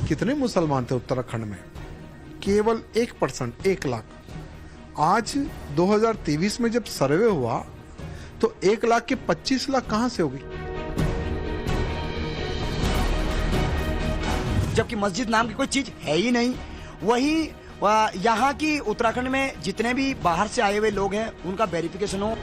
कितने मुसलमान थे उत्तराखंड में? केवल 1%, 1 लाख। आज 2023 में जब सर्वे हुआ तो 1 लाख के 25 लाख कहां से होगी? जबकि मस्जिद नाम की कोई चीज है ही नहीं। वही यहाँ की उत्तराखंड में जितने भी बाहर से आए हुए लोग हैं उनका वेरिफिकेशन हो।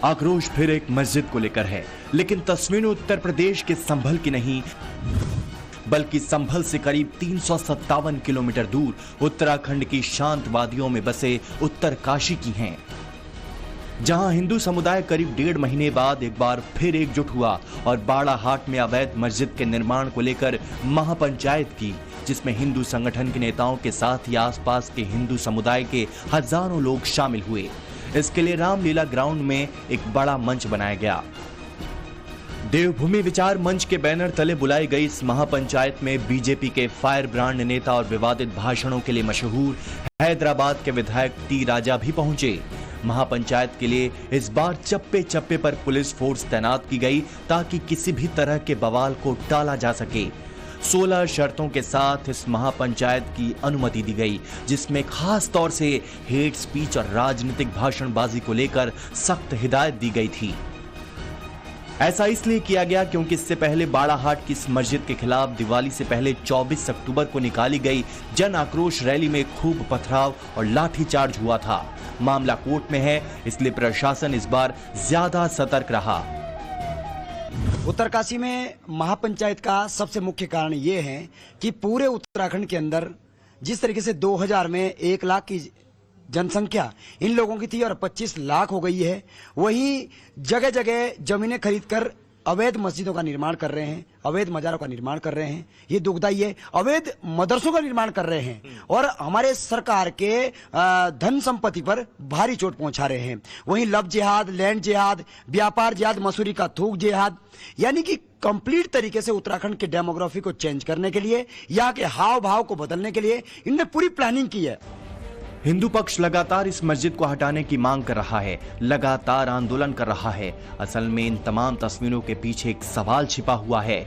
आक्रोश फिर एक मस्जिद को लेकर है, लेकिन तस्वीरें उत्तर प्रदेश के संभल की नहीं, बल्कि संभल से करीब 357 किलोमीटर दूर उत्तराखंड की शांत वादियों में बसे उत्तरकाशी की हैं, जहां हिंदू समुदाय करीब 1.5 महीने बाद एक बार फिर एकजुट हुआ और बाड़ाहाट में अवैध मस्जिद के निर्माण को लेकर महापंचायत की, जिसमें हिंदू संगठन के नेताओं के साथ ही आसपास के हिंदू समुदाय के हजारों लोग शामिल हुए। इसके लिए रामलीला ग्राउंड में एक बड़ा मंच बनाया गया। देवभूमि विचार मंच के बैनर तले बुलाई गई इस महापंचायत में बीजेपी के फायर ब्रांड नेता और विवादित भाषणों के लिए मशहूर हैदराबाद के विधायक टी राजा भी पहुंचे। महापंचायत के लिए इस बार चप्पे चप्पे पर पुलिस फोर्स तैनात की गई ताकि किसी भी तरह के बवाल को टाला जा सके। 16 शर्तों के साथ इस महापंचायत की अनुमति दी गई, जिसमें खास तौर से हेट स्पीच और राजनीतिक भाषणबाजी को लेकर सख्त हिदायत दी गई थी। ऐसा इसलिए किया गया क्योंकि इससे पहले बाड़ाहाट की इस मस्जिद के खिलाफ दिवाली से पहले 24 अक्टूबर को निकाली गई जन आक्रोश रैली में खूब पथराव और लाठीचार्ज हुआ था। मामला कोर्ट में है, इसलिए प्रशासन इस बार ज्यादा सतर्क रहा। उत्तरकाशी में महापंचायत का सबसे मुख्य कारण ये है कि पूरे उत्तराखंड के अंदर जिस तरीके से 2000 में 1 लाख की जनसंख्या इन लोगों की थी और 25 लाख हो गई है, वहीं जगह जगह जमीनें खरीदकर अवैध मस्जिदों का निर्माण कर रहे हैं, अवैध मजारों का निर्माण कर रहे हैं। ये दुखदाई है। अवैध मदरसों का निर्माण कर रहे हैं और हमारे सरकार के धन संपत्ति पर भारी चोट पहुंचा रहे हैं। वहीं लव जिहाद, लैंड जिहाद, व्यापार जिहाद, मसूरी का थूक जिहाद, यानी कि कंप्लीट तरीके से उत्तराखंड के डेमोग्राफी को चेंज करने के लिए, यहाँ के हाव भाव को बदलने के लिए इनने पूरी प्लानिंग की है। हिंदू पक्ष लगातार इस मस्जिद को हटाने की मांग कर रहा है, लगातार आंदोलन कर रहा है। असल में इन तमाम तस्वीरों के पीछे एक सवाल छिपा हुआ है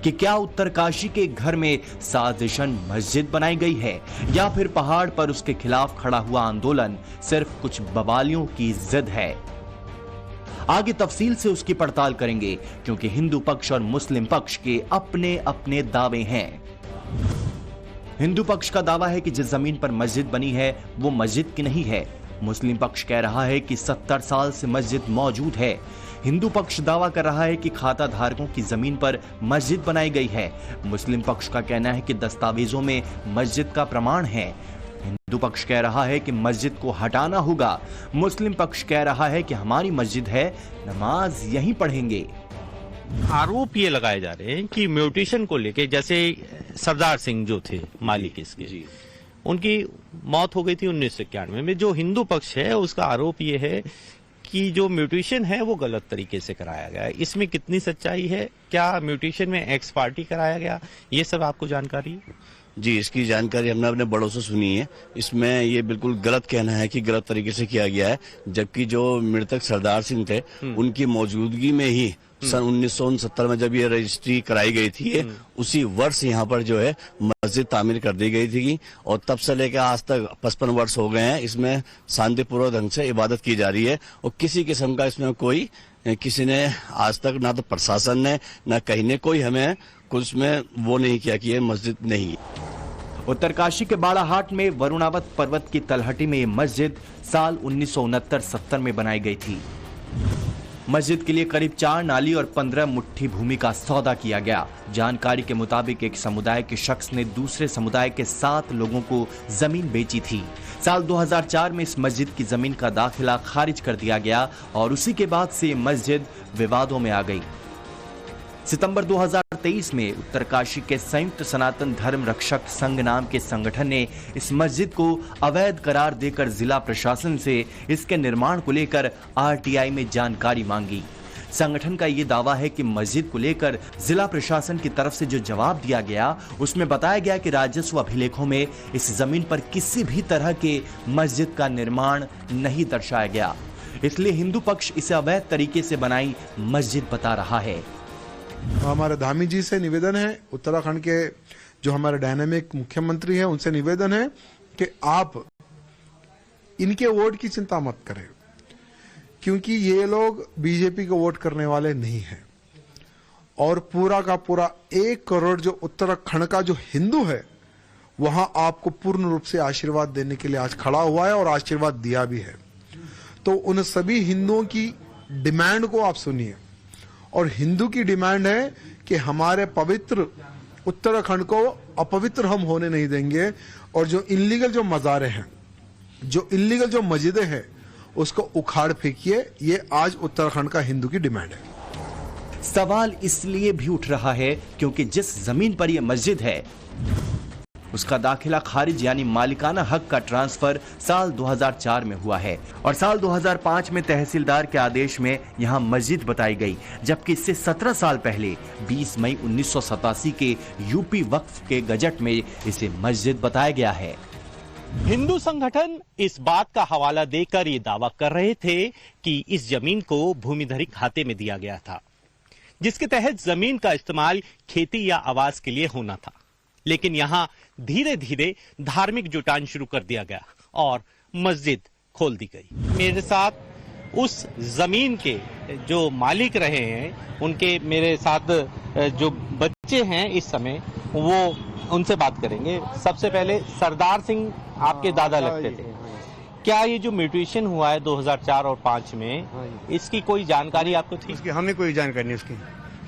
कि क्या उत्तरकाशी के घर में साजिशन मस्जिद बनाई गई है या फिर पहाड़ पर उसके खिलाफ खड़ा हुआ आंदोलन सिर्फ कुछ बवालियों की जिद है। आगे तफसील से उसकी पड़ताल करेंगे, क्योंकि हिंदू पक्ष और मुस्लिम पक्ष के अपने अपने दावे हैं। हिंदू पक्ष का दावा है कि जिस जमीन पर मस्जिद बनी है वो मस्जिद की नहीं है। मुस्लिम पक्ष कह रहा है कि 70 साल से मस्जिद मौजूद है। हिंदू पक्ष दावा कर रहा है कि खाता धारकों की जमीन पर मस्जिद बनाई गई है। मुस्लिम पक्ष का कहना है कि दस्तावेजों में मस्जिद का प्रमाण है। हिंदू पक्ष कह रहा है कि मस्जिद को हटाना होगा। मुस्लिम पक्ष कह रहा है कि हमारी मस्जिद है, नमाज यहीं पढ़ेंगे। आरोप ये लगाए जा रहे हैं कि म्यूटेशन को लेके, जैसे सरदार सिंह जो थे मालिक इसके, उनकी मौत हो गई थी 1991 में। जो हिंदू पक्ष है उसका आरोप ये है कि जो म्यूटेशन है वो गलत तरीके से कराया गया है। इसमें कितनी सच्चाई है, क्या म्यूटेशन में एक्स पार्टी कराया गया, ये सब आपको जानकारी है? जी, इसकी जानकारी हमने अपने बड़ों से सुनी है। इसमें ये बिल्कुल गलत कहना है कि गलत तरीके से किया गया है, जबकि जो मृतक सरदार सिंह थे उनकी मौजूदगी में ही सन 1969 में जब ये रजिस्ट्री कराई गई थी, उसी वर्ष यहाँ पर जो है मस्जिद तामीर कर दी गई थी और तब से लेकर आज तक 55 वर्ष हो गए हैं। इसमें शांतिपूर्वक ढंग से इबादत की जा रही है और किसी किस्म का इसमें कोई, किसी ने आज तक, ना तो प्रशासन ने ना कहीं ने कोई हमें कुछ में वो नहीं किया कि ये मस्जिद नहीं है। उत्तरकाशी के बाड़ाहाट में वरुणावत पर्वत की तलहटी में ये मस्जिद साल 1969-70 में बनाई गई थी। मस्जिद के लिए करीब 4 नाली और 15 मुट्ठी भूमि का सौदा किया गया। जानकारी के मुताबिक एक समुदाय के शख्स ने दूसरे समुदाय के 7 लोगों को जमीन बेची थी। साल 2004 में इस मस्जिद की जमीन का दाखिला खारिज कर दिया गया और उसी के बाद से मस्जिद विवादों में आ गई। सितंबर 2023 में उत्तरकाशी के संयुक्त सनातन धर्म रक्षक संघ नाम के संगठन ने इस मस्जिद को अवैध करार देकर जिला प्रशासन से इसके निर्माण को लेकर आरटीआई में जानकारी मांगी। संगठन का ये दावा है कि मस्जिद को लेकर जिला प्रशासन की तरफ से जो जवाब दिया गया उसमें बताया गया कि राजस्व अभिलेखों में इस जमीन पर किसी भी तरह के मस्जिद का निर्माण नहीं दर्शाया गया। इसलिए हिंदू पक्ष इसे अवैध तरीके से बनाई मस्जिद बता रहा है। हमारे धामी जी से निवेदन है, उत्तराखंड के जो हमारे डायनामिक मुख्यमंत्री हैं उनसे निवेदन है कि आप इनके वोट की चिंता मत करें, क्योंकि ये लोग बीजेपी को वोट करने वाले नहीं हैं। और पूरा का पूरा 1 करोड़ जो उत्तराखंड का जो हिंदू है वहां आपको पूर्ण रूप से आशीर्वाद देने के लिए आज खड़ा हुआ है और आशीर्वाद दिया भी है। तो उन सभी हिंदुओं की डिमांड को आप सुनिए, और हिंदू की डिमांड है कि हमारे पवित्र उत्तराखंड को अपवित्र हम होने नहीं देंगे, और जो इलीगल जो मज़ारे हैं, जो इलीगल जो मस्जिदें हैं, उसको उखाड़ फेंकिए। ये आज उत्तराखंड का हिंदू की डिमांड है। सवाल इसलिए भी उठ रहा है क्योंकि जिस जमीन पर यह मस्जिद है उसका दाखिला खारिज यानी मालिकाना हक का ट्रांसफर साल 2004 में हुआ है और साल 2005 में तहसीलदार के आदेश में यहां मस्जिद बताई गई, जबकि इससे 17 साल पहले 20 मई 1987 के यूपी वक्फ के गजट में इसे मस्जिद बताया गया है। हिंदू संगठन इस बात का हवाला देकर ये दावा कर रहे थे कि इस जमीन को भूमिधरी खाते में दिया गया था, जिसके तहत जमीन का इस्तेमाल खेती या आवास के लिए होना था। लेकिन यहां धीरे धीरे धार्मिक जुटान शुरू कर दिया गया और मस्जिद खोल दी गई। मेरे साथ उस जमीन के जो मालिक रहे हैं, उनके मेरे साथ जो बच्चे हैं इस समय, वो उनसे बात करेंगे। सबसे पहले सरदार सिंह आपके दादा लगते थे। क्या ये जो म्यूटेशन हुआ है 2004 और 5 में, इसकी कोई जानकारी आपको थी? उसकी हमें कोई जानकारी नहीं, उसकी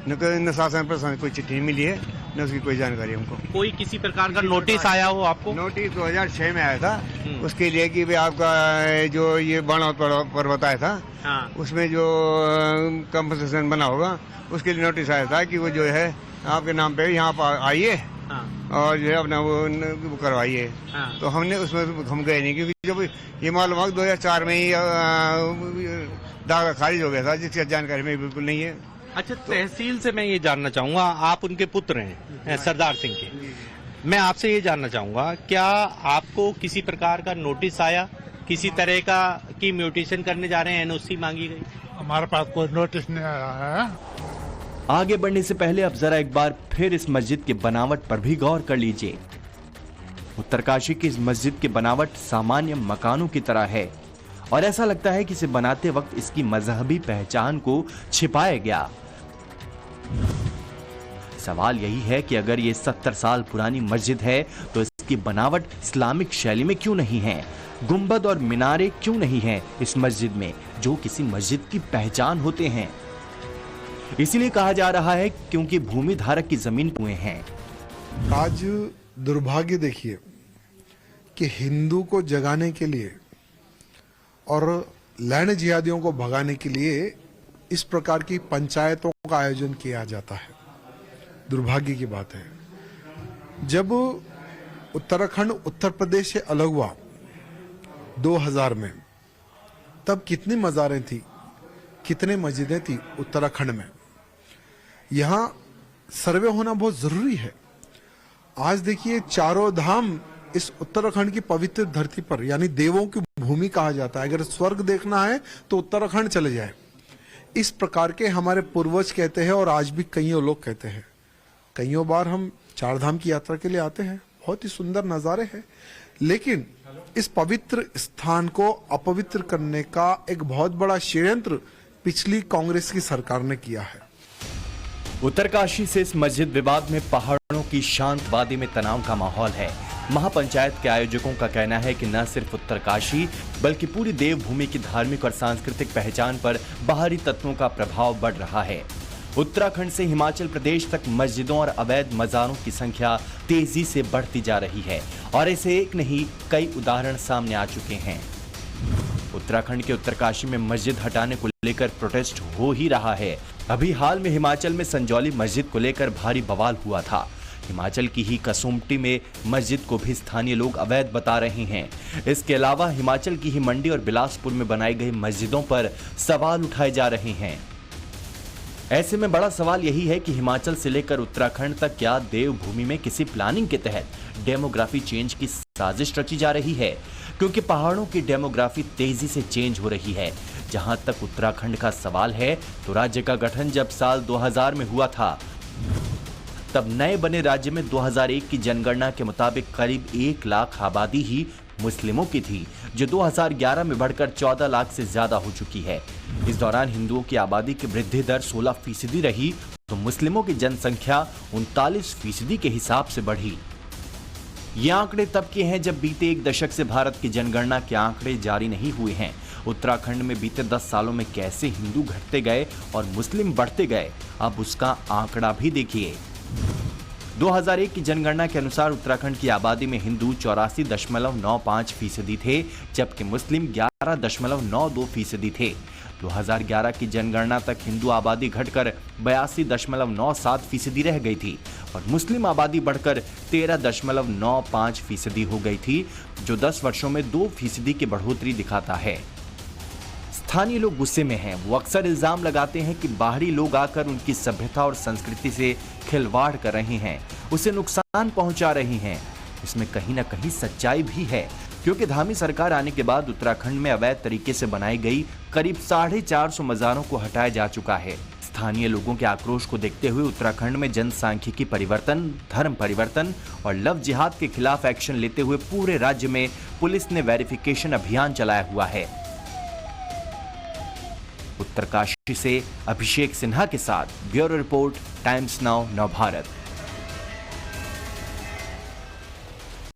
न शासन पर कोई चिट्ठी मिली है, न उसकी कोई जानकारी हमको। कोई किसी प्रकार का नोटिस आया हो आपको? नोटिस 2006 में आया था उसके लिए कि भाई आपका जो ये बाणा पर्वत आया था, हाँ। उसमें जो कंपनसेशन बना होगा उसके लिए नोटिस आया था कि वो जो है आपके नाम पे यहाँ पर आइए, हाँ। और जो है अपना वो करवाइए, हाँ। तो हमने उसमें हम गए नहीं, क्योंकि जब ये मालूम हुआ 2004 में ही दावा खारिज हो गया था, जिसकी जानकारी में बिल्कुल नहीं है। अच्छा, तहसील से मैं ये जानना चाहूंगा, आप उनके पुत्र हैं सरदार सिंह के, मैं आपसे ये जानना चाहूंगा, क्या आपको किसी प्रकार का नोटिस आया, किसी तरह का की म्यूटेशन करने जा रहे हैं, एनओसी मांगी गई? हमारे पास कोई नोटिस नहीं आया है। आगे बढ़ने से पहले अब जरा एक बार फिर इस मस्जिद की बनावट पर भी गौर कर लीजिए। उत्तरकाशी की इस मस्जिद की बनावट सामान्य मकानों की तरह है और ऐसा लगता है कि इसे बनाते वक्त इसकी मजहबी पहचान को छिपाया गया। सवाल यही है कि अगर ये 70 साल पुरानी मस्जिद है तो इसकी बनावट इस्लामिक शैली में क्यों नहीं है? गुंबद और मीनारे क्यों नहीं है इस मस्जिद में, जो किसी मस्जिद की पहचान होते हैं? इसीलिए कहा जा रहा है क्योंकि भूमि धारक की जमीन हुए हैं। आज दुर्भाग्य देखिए कि हिंदू को जगाने के लिए और लैंड जिहादियों को भगाने के लिए इस प्रकार की पंचायतों का आयोजन किया जाता है। दुर्भाग्य की बात है, जब उत्तराखंड उत्तर प्रदेश से अलग हुआ 2000 में, तब कितनी मज़ारें थी, कितने मस्जिदें थी उत्तराखंड में। यहाँ सर्वे होना बहुत जरूरी है। आज देखिए, चारों धाम इस उत्तराखंड की पवित्र धरती पर, यानी देवों की भूमि कहा जाता है। अगर स्वर्ग देखना है तो उत्तराखंड चले जाए। इस प्रकार के हमारे पूर्वज कहते हैं और आज भी कईयों लोग कहते हैं। कईयों बार हम चार धाम की यात्रा के लिए आते हैं, बहुत ही सुंदर नज़ारे हैं, लेकिन इस पवित्र स्थान को अपवित्र करने का एक बहुत बड़ा षड्यंत्र पिछली कांग्रेस की सरकार ने किया है। उत्तरकाशी से इस मस्जिद विवाद में पहाड़ों की शांत वादी में तनाव का माहौल है। महापंचायत के आयोजकों का कहना है कि न सिर्फ उत्तरकाशी बल्कि पूरी देवभूमि की धार्मिक और सांस्कृतिक पहचान पर बाहरी तत्वों का प्रभाव बढ़ रहा है। उत्तराखंड से हिमाचल प्रदेश तक मस्जिदों और अवैध मज़ारों की संख्या तेजी से बढ़ती जा रही है और ऐसे एक नहीं कई उदाहरण सामने आ चुके हैं। उत्तराखंड के उत्तरकाशी में मस्जिद हटाने को लेकर प्रोटेस्ट हो ही रहा है। अभी हाल में हिमाचल में संजौली मस्जिद को लेकर भारी बवाल हुआ था। हिमाचल की ही कसुम्पटी में मस्जिद को भी स्थानीय लोग अवैध बता रहे हैं। इसके अलावा हिमाचल की ही मंडी और बिलासपुर में बनाई गई मस्जिदों पर सवाल उठाए जा रहे हैं। ऐसे में बड़ा सवाल यही है कि हिमाचल से लेकर उत्तराखंड तक क्या देवभूमि में किसी प्लानिंग के तहत डेमोग्राफी चेंज की साजिश रची जा रही है? क्योंकि पहाड़ों की डेमोग्राफी तेजी से चेंज हो रही है। जहां तक उत्तराखंड का सवाल है, तो राज्य का गठन जब साल 2000 में हुआ था, तब नए बने राज्य में 2001 की जनगणना के मुताबिक करीब 1 लाख आबादी ही मुस्लिमों की थी, जो 2011 में बढ़कर 14 लाख से ज्यादा हो चुकी है। इस दौरान हिंदुओं की आबादी की वृद्धि दर 16% रही, तो मुस्लिमों की जनसंख्या 39% के हिसाब से बढ़ी। ये आंकड़े तब के हैं जब बीते 1 दशक से भारत की जनगणना के आंकड़े जारी नहीं हुए हैं। उत्तराखंड में बीते 10 सालों में कैसे हिंदू घटते गए और मुस्लिम बढ़ते गए, अब उसका आंकड़ा भी देखिए। 2001 की जनगणना के अनुसार उत्तराखंड की आबादी में हिंदू 84.95% थे, जबकि मुस्लिम 11.92% थे। 2011 की जनगणना तक हिंदू आबादी घटकर 82.97% रह गई थी और मुस्लिम आबादी बढ़कर 13.95% हो गई थी, जो 10 वर्षों में 2% की बढ़ोतरी दिखाता है। स्थानीय लोग गुस्से में हैं। वो अक्सर इल्जाम लगाते हैं कि बाहरी लोग आकर उनकी सभ्यता और संस्कृति से खिलवाड़ कर रहे हैं, उसे नुकसान पहुंचा रहे हैं। इसमें कहीं ना कहीं सच्चाई भी है, क्योंकि धामी सरकार आने के बाद उत्तराखंड में अवैध तरीके से बनाई गई करीब 450 मज़ारों को हटाया जा चुका है। स्थानीय लोगों के आक्रोश को देखते हुए उत्तराखंड में जनसांख्यिकी परिवर्तन, धर्म परिवर्तन और लव जिहाद के खिलाफ एक्शन लेते हुए पूरे राज्य में पुलिस ने वेरिफिकेशन अभियान चलाया हुआ है। उत्तरकाशी से अभिषेक सिन्हा के साथ ब्यूरो रिपोर्ट, टाइम्स नाउ, नव भारत।